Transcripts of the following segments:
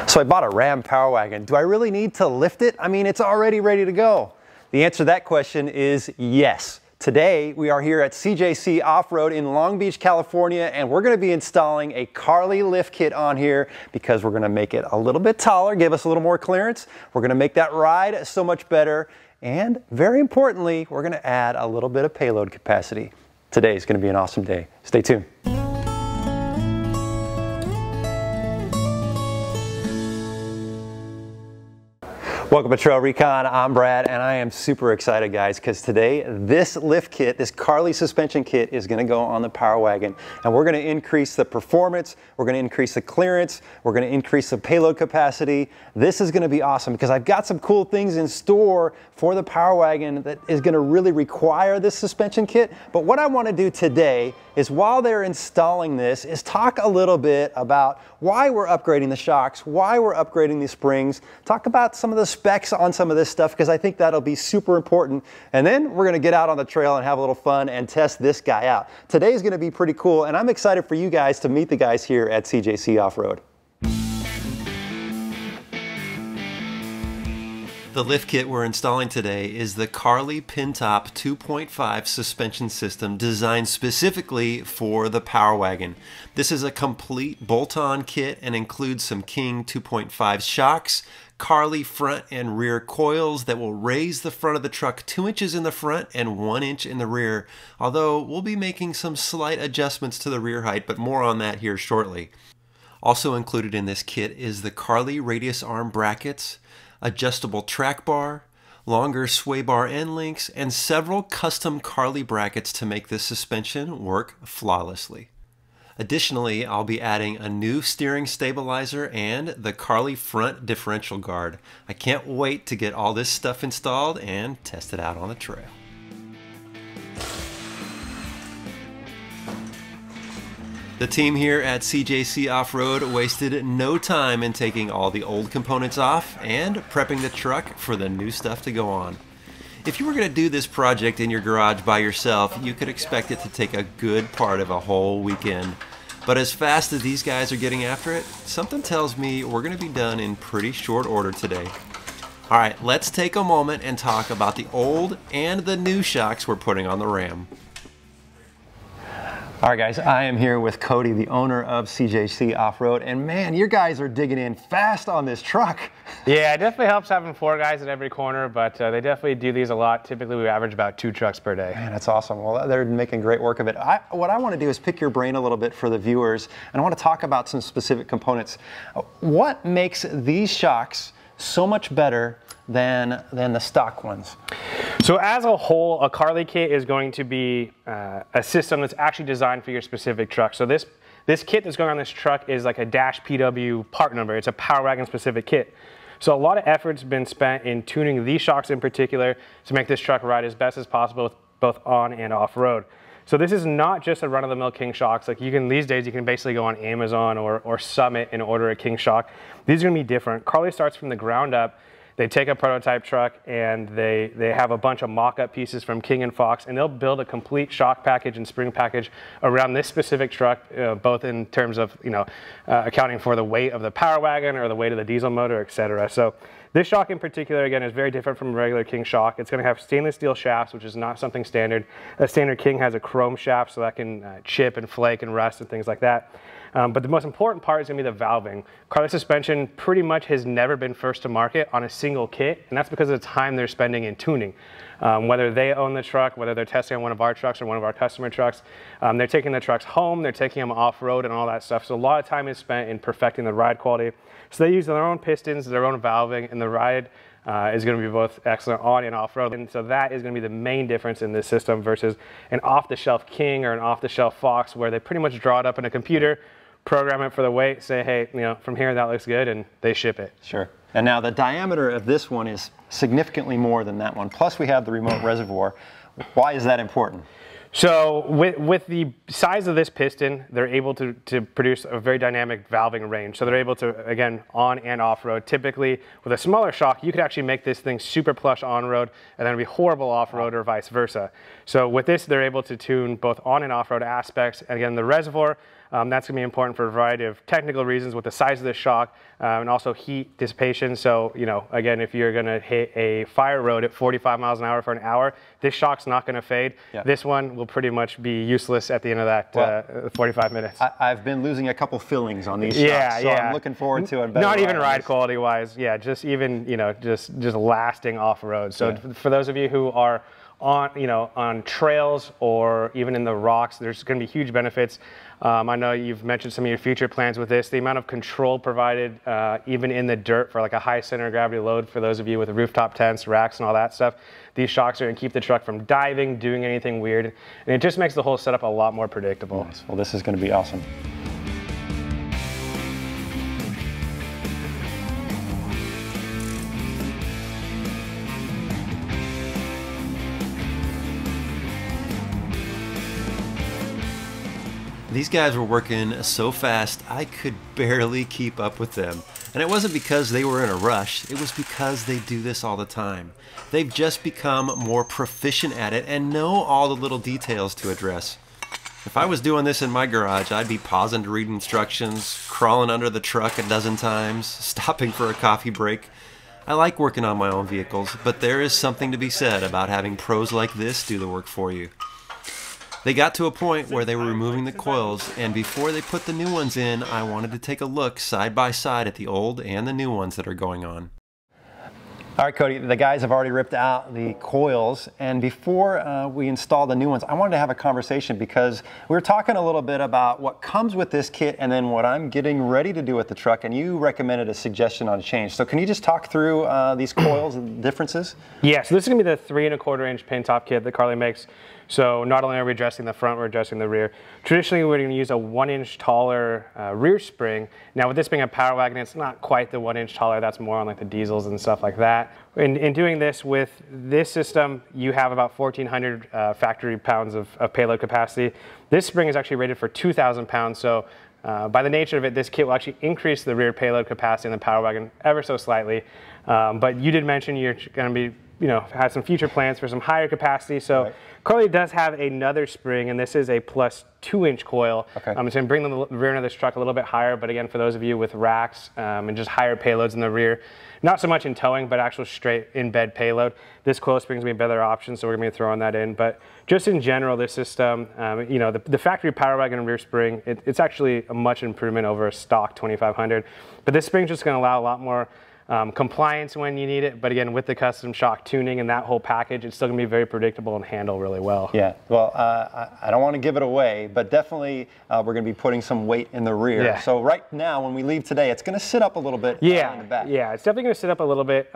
So I bought a RAM Power Wagon. Do I really need to lift it? I mean, it's already ready to go. The answer to that question is yes. Today, we are here at CJC Off-road in Long Beach, California, and we're going to be installing a Carli lift kit on here because we're going to make it a little bit taller, give us a little more clearance. We're going to make that ride so much better, and very importantly, we're going to add a little bit of payload capacity. Today is going to be an awesome day. Stay tuned. Welcome to TrailRecon. I'm Brad, and I am super excited, guys, because today this lift kit, this Carli suspension kit, is going to go on the Power Wagon, and we're going to increase the performance, we're going to increase the clearance, we're going to increase the payload capacity. This is going to be awesome because I've got some cool things in store for the Power Wagon that is going to really require this suspension kit. But what I want to do today is, while they're installing this, is talk a little bit about why we're upgrading the shocks, why we're upgrading the springs, talk about some of the specs on some of this stuff, because I think that'll be super important. And then we're going to get out on the trail and have a little fun and test this guy out. Today's going to be pretty cool, and I'm excited for you guys to meet the guys here at CJC Off-road. The lift kit we're installing today is the Carli Pintop 2.5 suspension system designed specifically for the Power Wagon. This is a complete bolt-on kit and includes some King 2.5 shocks, Carli front and rear coils that will raise the front of the truck 2 inches in the front and 1 inch in the rear, although we'll be making some slight adjustments to the rear height, but more on that here shortly. Also included in this kit is the Carli radius arm brackets, adjustable track bar, longer sway bar end links, and several custom Carli brackets to make this suspension work flawlessly. Additionally, I'll be adding a new steering stabilizer and the Carli front differential guard. I can't wait to get all this stuff installed and test it out on the trail. The team here at CJC Off-road wasted no time in taking all the old components off and prepping the truck for the new stuff to go on. If you were going to do this project in your garage by yourself, you could expect it to take a good part of a whole weekend. But as fast as these guys are getting after it, something tells me we're going to be done in pretty short order today. Alright, let's take a moment and talk about the old and the new shocks we're putting on the Ram. All right, guys, I am here with Cody, the owner of CJC Off-road, and man, you guys are digging in fast on this truck. Yeah, it definitely helps having 4 guys at every corner, but they definitely do these a lot. Typically, we average about 2 trucks per day. Man, that's awesome. Well, they're making great work of it. What I want to do is pick your brain a little bit for the viewers, and I want to talk about some specific components. What makes these shocks so much better than the stock ones? So as a whole, a Carli kit is going to be a system that's actually designed for your specific truck. So this kit that's going on this truck is like a dash PW part number. It's a Power Wagon specific kit. So a lot of effort's been spent in tuning these shocks in particular to make this truck ride as best as possible, both on and off road. So this is not just a run-of-the-mill King shocks. Like these days you can basically go on Amazon or Summit and order a King shock. These are going to be different. Carli starts from the ground up. They take a prototype truck and they have a bunch of mock-up pieces from King and Fox, and they'll build a complete shock package and spring package around this specific truck, both in terms of accounting for the weight of the Power Wagon or the weight of the diesel motor, etc. So this shock in particular, again, is very different from a regular King shock. It's going to have stainless steel shafts, which is not something standard. A standard King has a chrome shaft, so that can chip and flake and rust and things like that. But the most important part is going to be the valving. Carli suspension pretty much has never been first to market on a single kit, and that's because of the time they're spending in tuning. Whether they own the truck, whether they're testing on one of our trucks or one of our customer trucks, they're taking the trucks home, they're taking them off-road and all that stuff. So a lot of time is spent in perfecting the ride quality. So they use their own pistons, their own valving, and the ride is going to be both excellent on and off-road. And so that is going to be the main difference in this system versus an off-the-shelf King or an off-the-shelf Fox, where they pretty much draw it up in a computer, program it for the weight, say, hey, from here that looks good, and they ship it. Sure. And now the diameter of this one is significantly more than that one. Plus we have the remote reservoir. Why is that important? So with the size of this piston, they're able to produce a very dynamic valving range. So they're able to, again, on and off-road. Typically, with a smaller shock, you could actually make this thing super plush on-road and then it'd be horrible off-road or vice versa. So with this, they're able to tune both on and off-road aspects. And again, the reservoir, That's going to be important for a variety of technical reasons with the size of the shock and also heat dissipation. So, you know, again, if you're going to hit a fire road at 45 miles an hour for an hour, this shock's not going to fade. Yeah. This one will pretty much be useless at the end of that 45 minutes. I've been losing a couple fillings on these shocks, so I'm looking forward to it. Not even ride quality wise, yeah, just even, you know, just lasting off road. So for those of you who are on, you know, on trails or even in the rocks, there's going to be huge benefits. I know you've mentioned some of your future plans with this. The amount of control provided, even in the dirt for like a high center of gravity load for those of you with rooftop tents, racks, and all that stuff. These shocks are going to keep the truck from diving, doing anything weird, and it just makes the whole setup a lot more predictable. Nice. Well, this is going to be awesome. These guys were working so fast, I could barely keep up with them. And it wasn't because they were in a rush, it was because they do this all the time. They've just become more proficient at it and know all the little details to address. If I was doing this in my garage, I'd be pausing to read instructions, crawling under the truck a dozen times, stopping for a coffee break. I like working on my own vehicles, but there is something to be said about having pros like this do the work for you. They got to a point where they were removing the coils, and before they put the new ones in, I wanted to take a look side by side at the old and the new ones that are going on. All right, Cody, the guys have already ripped out the coils, and before we install the new ones, I wanted to have a conversation because we were talking a little bit about what comes with this kit and then what I'm getting ready to do with the truck, and you recommended a suggestion on a change. So can you just talk through these coils and differences? Yeah, so this is going to be the 3 1/4 inch Pintop kit that Carli makes. So not only are we addressing the front, we're addressing the rear. Traditionally, we're going to use a 1 inch taller rear spring. Now with this being a Power Wagon, it's not quite the 1 inch taller. That's more on like the diesels and stuff like that. In doing this with this system, you have about 1,400 factory pounds of payload capacity. This spring is actually rated for 2,000 pounds. So by the nature of it, this kit will actually increase the rear payload capacity in the Power Wagon ever so slightly. But you did mention you're going to be, you know, have some future plans for some higher capacity. So right. Carli does have another spring, and this is a plus 2 inch coil. Okay. It's going to bring the rear end of this truck a little bit higher, but again, for those of you with racks and just higher payloads in the rear, not so much in towing, but actual straight in bed payload, this coil spring is going to be a better option, so we're going to be throwing that in. But just in general, this system, you know, the factory Power Wagon rear spring, it's actually a much improvement over a stock 2500. But this spring is just going to allow a lot more compliance when you need it, but again, with the custom shock tuning and that whole package, it's still going to be very predictable and handle really well. Yeah, well, I don't want to give it away, but definitely we're going to be putting some weight in the rear. Yeah. So right now, when we leave today, it's going to sit up a little bit in the back. Yeah, it's definitely going to sit up a little bit,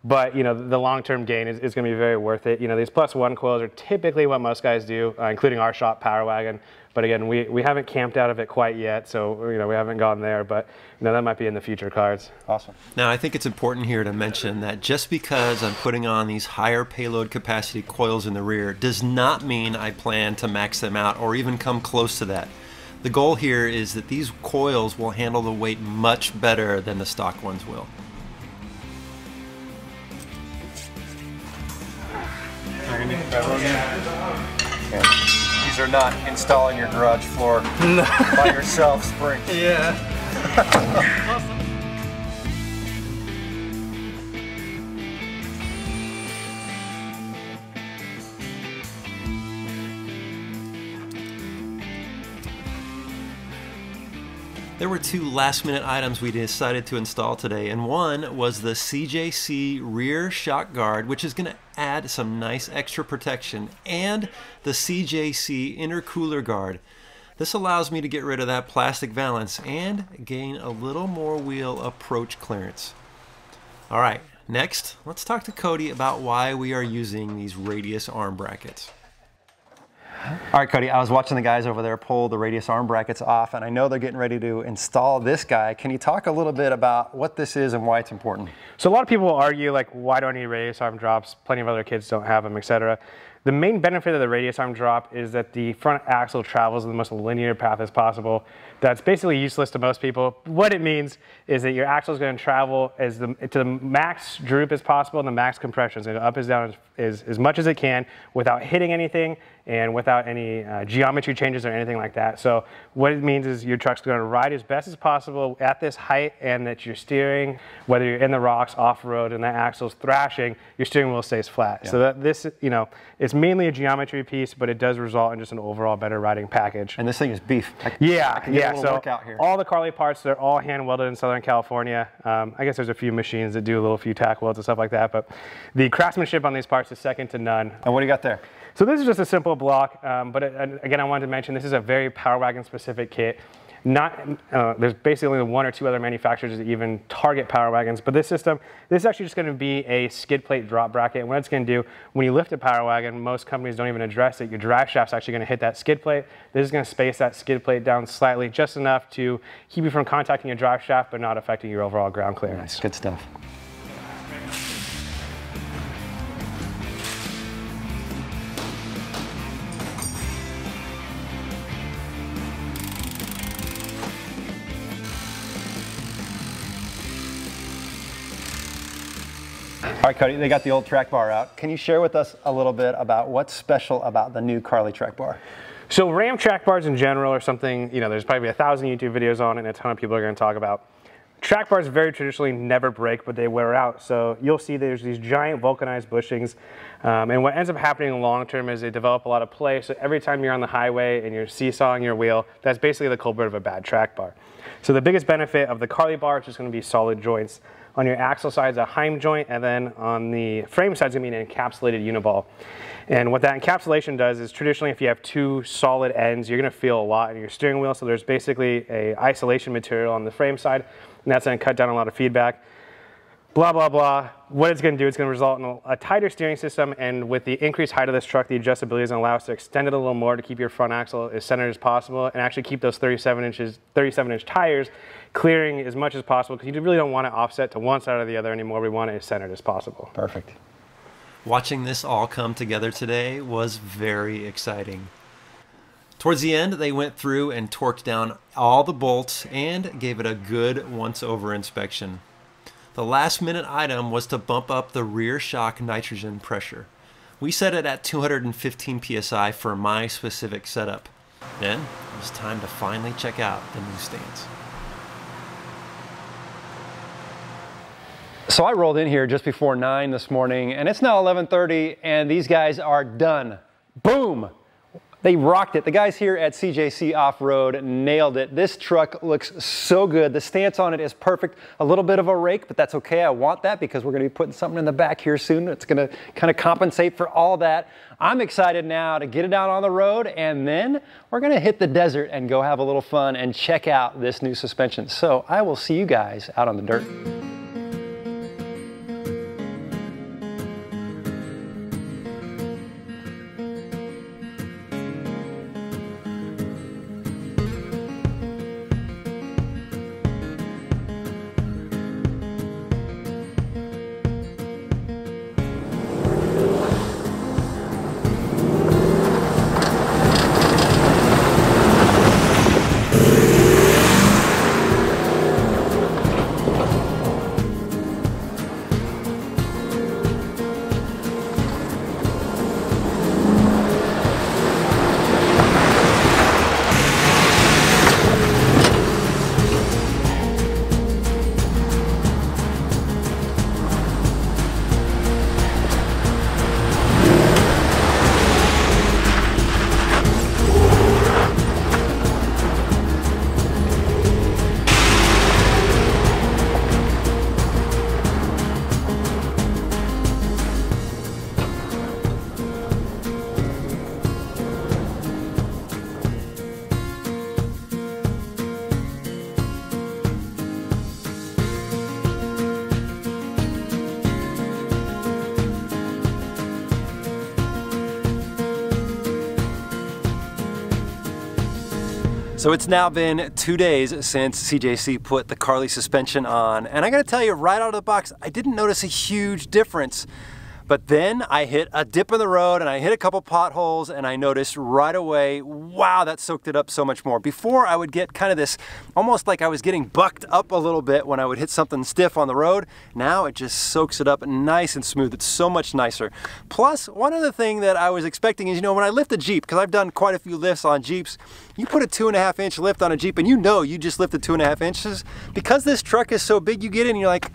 but you know, the long-term gain is going to be very worth it. You know, these +1 coils are typically what most guys do, including our shop Power Wagon. But again, we haven't camped out of it quite yet, so you know, we haven't gone there, but you know, that might be in the future cards. Awesome. Now I think it's important here to mention that just because I'm putting on these higher payload capacity coils in the rear does not mean I plan to max them out or even come close to that. The goal here is that these coils will handle the weight much better than the stock ones will. Okay. These are not installing your garage floor by yourself springs. Yeah. Awesome. There were 2 last-minute items we decided to install today, and one was the CJC rear shock guard, which is going to add some nice extra protection, and the CJC intercooler guard. This allows me to get rid of that plastic valance and gain a little more wheel approach clearance. All right, next, let's talk to Cody about why we are using these radius arm brackets. All right, Cody, I was watching the guys over there pull the radius arm brackets off, and I know they're getting ready to install this guy. Can you talk a little bit about what this is and why it's important? So a lot of people will argue, like, why do I need radius arm drops? Plenty of other kids don't have them, etc. The main benefit of the radius arm drop is that the front axle travels in the most linear path as possible. That's basically useless to most people. What it means is that your axle is going to travel to the max droop as possible, and the max compression is going to go up and down as much as it can without hitting anything and without any geometry changes or anything like that. So what it means is your truck's going to ride as best as possible at this height, and that you're steering, whether you're in the rocks, off-road, and that axle's thrashing, your steering wheel stays flat. Yeah. So that this, you know, it's mainly a geometry piece, but it does result in just an overall better riding package. And this thing is beef. Yeah. So workout here. All the Carli parts, they're all hand welded in Southern California. I guess there's a few machines that do a few tack welds and stuff like that, but the craftsmanship on these parts is second to none. And what do you got there? So this is just a simple block, but again, I wanted to mention this is a very Power Wagon specific kit. There's basically only one or two other manufacturers that even target Power Wagons, but this is actually just going to be a skid plate drop bracket. And what it's going to do, when you lift a Power Wagon, most companies don't even address it. Your drive shaft's actually going to hit that skid plate. This is going to space that skid plate down slightly, just enough to keep you from contacting your drive shaft, but not affecting your overall ground clearance. Nice, good stuff. All right, Cody, they got the old track bar out. Can you share with us a little bit about what's special about the new Carli track bar? So RAM track bars in general are something, you know, there's probably 1,000 YouTube videos on it and a ton of people are going to talk about. Track bars very traditionally never break, but they wear out. So you'll see there's these giant vulcanized bushings. And what ends up happening in the long term is they develop a lot of play. So every time you're on the highway and you're seesawing your wheel, that's basically the culprit of a bad track bar. So the biggest benefit of the Carli bar is just going to be solid joints. On your axle side is a Heim joint, and then on the frame side is going to be an encapsulated uniball. And what that encapsulation does is traditionally if you have two solid ends, you're going to feel a lot in your steering wheel. So there's basically a isolation material on the frame side, and that's going to cut down a lot of feedback. Blah, blah, blah. What it's going to do, it's going to result in a tighter steering system, and with the increased height of this truck, the adjustability is going to allow us to extend it a little more to keep your front axle as centered as possible and actually keep those 37-inch tires clearing as much as possible, because you really don't want to offset to one side or the other anymore. We want it as centered as possible. Perfect. Watching this all come together today was very exciting. Towards the end, they went through and torqued down all the bolts and gave it a good once-over inspection. The last minute item was to bump up the rear shock nitrogen pressure. We set it at 215 psi for my specific setup. Then it was time to finally check out the new stance. So I rolled in here just before 9 this morning, and it's now 11:30, and these guys are done. Boom! They rocked it. The guys here at CJC Off-road nailed it. This truck looks so good. The stance on it is perfect. A little bit of a rake, but that's okay. I want that because we're going to be putting something in the back here soon. It's going to kind of compensate for all that. I'm excited now to get it out on the road, and then we're going to hit the desert and go have a little fun and check out this new suspension. So I will see you guys out on the dirt. So it's now been 2 days since CJC put the Carli suspension on, and I gotta tell you, right out of the box, I didn't notice a huge difference. But then I hit a dip in the road and I hit a couple potholes, and I noticed right away, wow, that soaked it up so much more. Before I would get kind of this, almost like I was getting bucked up a little bit when I would hit something stiff on the road. Now it just soaks it up nice and smooth. It's so much nicer. Plus, one other thing that I was expecting is, you know, when I lift a Jeep, because I've done quite a few lifts on Jeeps, you put a 2.5 inch lift on a Jeep and you know you just lifted 2.5 inches. Because this truck is so big, you get in and you're like,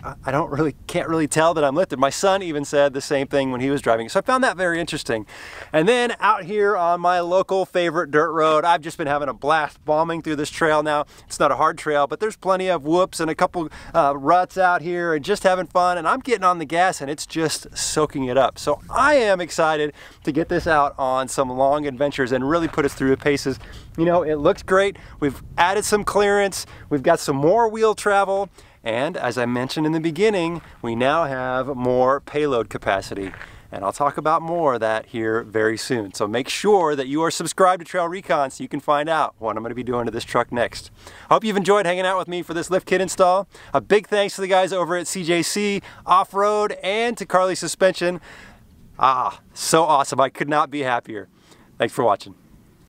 can't really tell that I'm lifted. My son even said the same thing when he was driving. So I found that very interesting. And then out here on my local favorite dirt road, I've just been having a blast bombing through this trail now. It's not a hard trail, but there's plenty of whoops and a couple ruts out here and just having fun. And I'm getting on the gas and it's just soaking it up. So I am excited to get this out on some long adventures and really put us through the paces. You know, it looks great. We've added some clearance. We've got some more wheel travel. And as I mentioned in the beginning, we now have more payload capacity. And I'll talk about more of that here very soon. So make sure that you are subscribed to TrailRecon so you can find out what I'm going to be doing to this truck next. I hope you've enjoyed hanging out with me for this lift kit install. A big thanks to the guys over at CJC Off-road and to Carli Suspension. So awesome. I could not be happier. Thanks for watching.